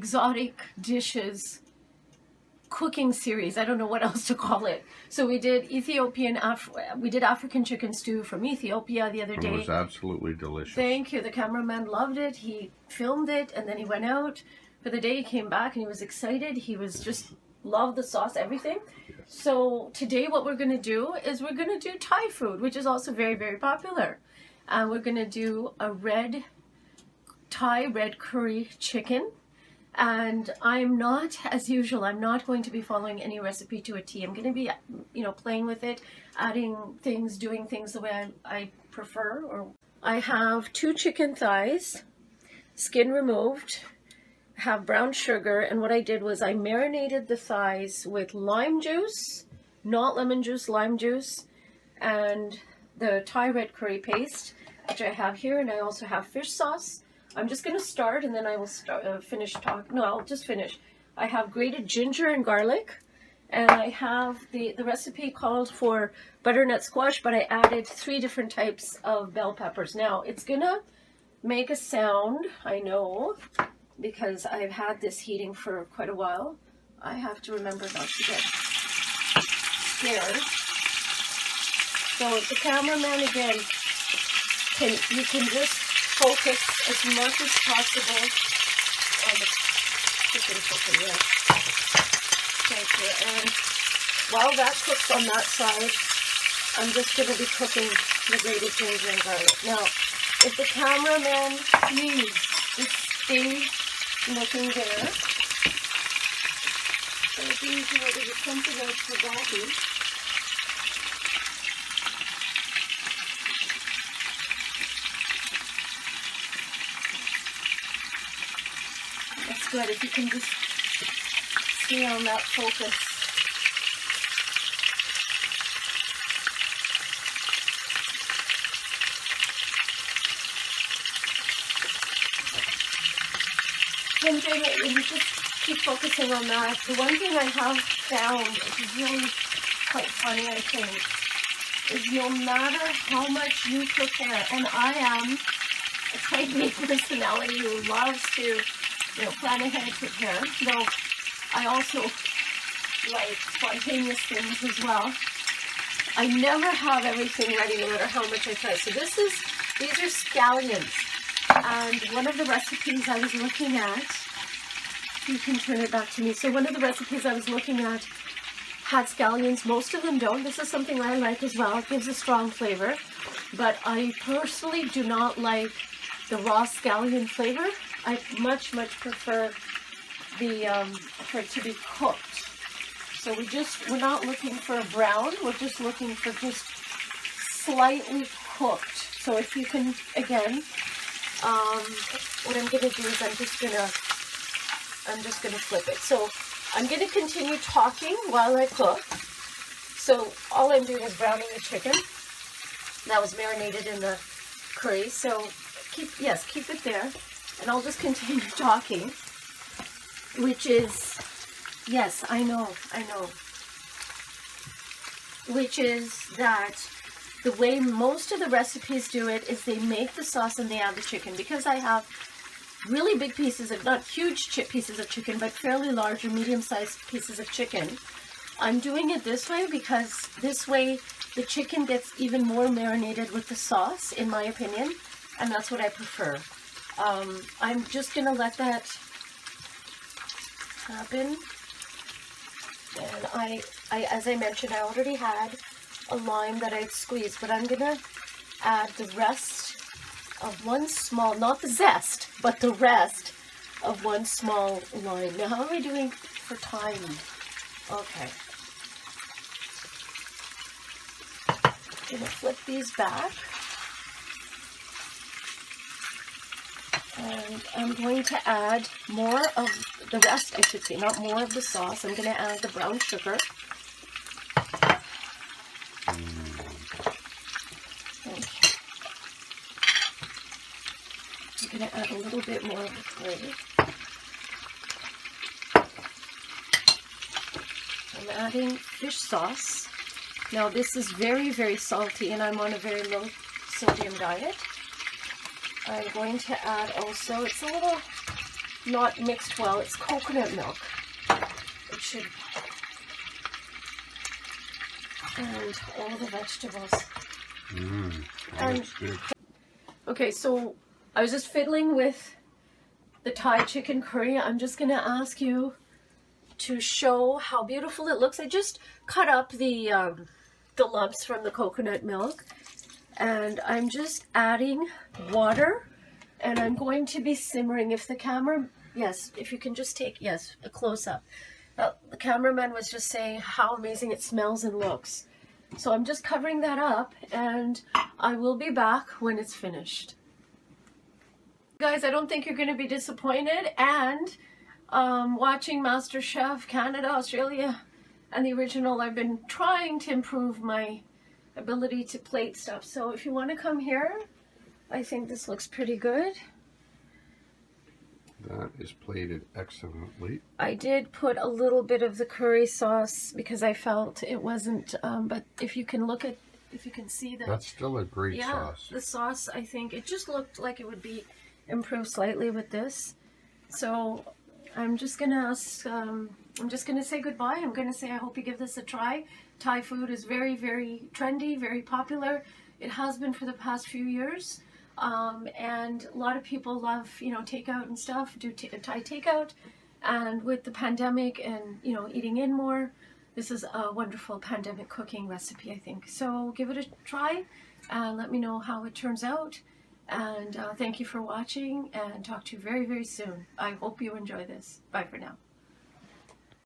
exotic dishes cooking series. I don't know what else to call it. So we did we did African chicken stew from Ethiopia the other day. It was absolutely delicious. Thank you. The cameraman loved it. He filmed it and then he went out for the day. He came back and he was excited. He was just loved the sauce, everything. Yes. So today what we're going to do is we're going to do Thai food, which is also very, very popular. We're going to do a Thai red curry chicken. And I'm not, as usual, I'm not going to be following any recipe to a T. I'm going to be, playing with it, adding things, doing things the way I prefer. Or I have 2 chicken thighs, skin removed, have brown sugar, and what I did was I marinated the thighs with lime juice, not lemon juice, lime juice, and the Thai red curry paste, which I have here, and I also have fish sauce. I'm just going to start and then I will finish talking. No, I'll just finish. I have grated ginger and garlic, and I have the recipe called for butternut squash, but I added 3 different types of bell peppers. Now, it's going to make a sound, I know, because I've had this heating for quite a while. I have to remember not to get scared. So the cameraman, again, you can just focus as much as possible on the chicken cooking, yeah. Thank you. And while that cooks on that side, I'm just going to be cooking the grated ginger and garlic. Now, if the cameraman, please, just stay looking there. So it's easy, there was something else forgotten. Good, if you can just stay on that focus. One thing, you just keep focusing on that. The one thing I have found, which is really quite funny, I think, is no matter how much you prepare, and I am a type A personality who loves to plan ahead, prepare. Though I also like spontaneous things as well. I never have everything ready, no matter how much I try. So these are scallions, and one of the recipes I was looking at, you can turn it back to me. So one of the recipes I was looking at had scallions. Most of them don't. This is something I like as well. It gives a strong flavor, but I personally do not like the raw scallion flavor. I much prefer for it to be cooked. So we're not looking for a brown, we're just looking for just slightly cooked. So if you can, again, what I'm going to do is I'm just going to flip it. So I'm going to continue talking while I cook. So all I'm doing is browning the chicken. That was marinated in the curry. So keep it there. And I'll just continue talking, which is, yes, I know, which is that the way most of the recipes do it is they make the sauce and they add the chicken. Because I have really big pieces of, not huge pieces of chicken, but fairly large or medium-sized pieces of chicken, I'm doing it this way because this way the chicken gets even more marinated with the sauce, in my opinion, and that's what I prefer. I'm just going to let that happen. And I, as I mentioned, I already had a lime that I'd squeezed, but I'm going to add the rest of one small, not the zest, but the rest of one small lime. Now, how are we doing for time? Okay. I'm going to flip these back. And I'm going to add more of the rest, I should say, not more of the sauce. I'm going to add the brown sugar. Okay. I'm going to add a little bit more of the curry. I'm adding fish sauce. Now this is very salty, and I'm on a very low sodium diet. I'm going to add also, it's a little not mixed well. It's coconut milk. It should, and all the vegetables. That's good. Okay, so I was just fiddling with the Thai chicken curry. I'm just gonna ask you to show how beautiful it looks. I just cut up the lumps from the coconut milk, and I'm just adding water, and I'm going to be simmering. If the camera, yes, if you can just take, yes, a close-up. The cameraman was just saying how amazing it smells and looks. So I'm just covering that up, and I will be back when it's finished. Guys, I don't think you're going to be disappointed, and watching MasterChef Canada, Australia, and the original, I've been trying to improve my ability to plate stuff. So if you want to come here, I think this looks pretty good. That is plated excellently. I did put a little bit of the curry sauce because I felt it wasn't, but if you can look at, if you can see that. That's still a great sauce. The sauce, I think, it just looked like it would be improved slightly with this. So I'm just gonna ask, I'm just gonna say goodbye. I'm gonna say I hope you give this a try. Thai food is very, very trendy, very popular. It has been for the past few years. And a lot of people love, you know, takeout and stuff, do Thai takeout. And with the pandemic and, you know, eating in more, this is a wonderful pandemic cooking recipe, I think. So give it a try and let me know how it turns out. And thank you for watching, and talk to you very, very soon. I hope you enjoy this. Bye for now.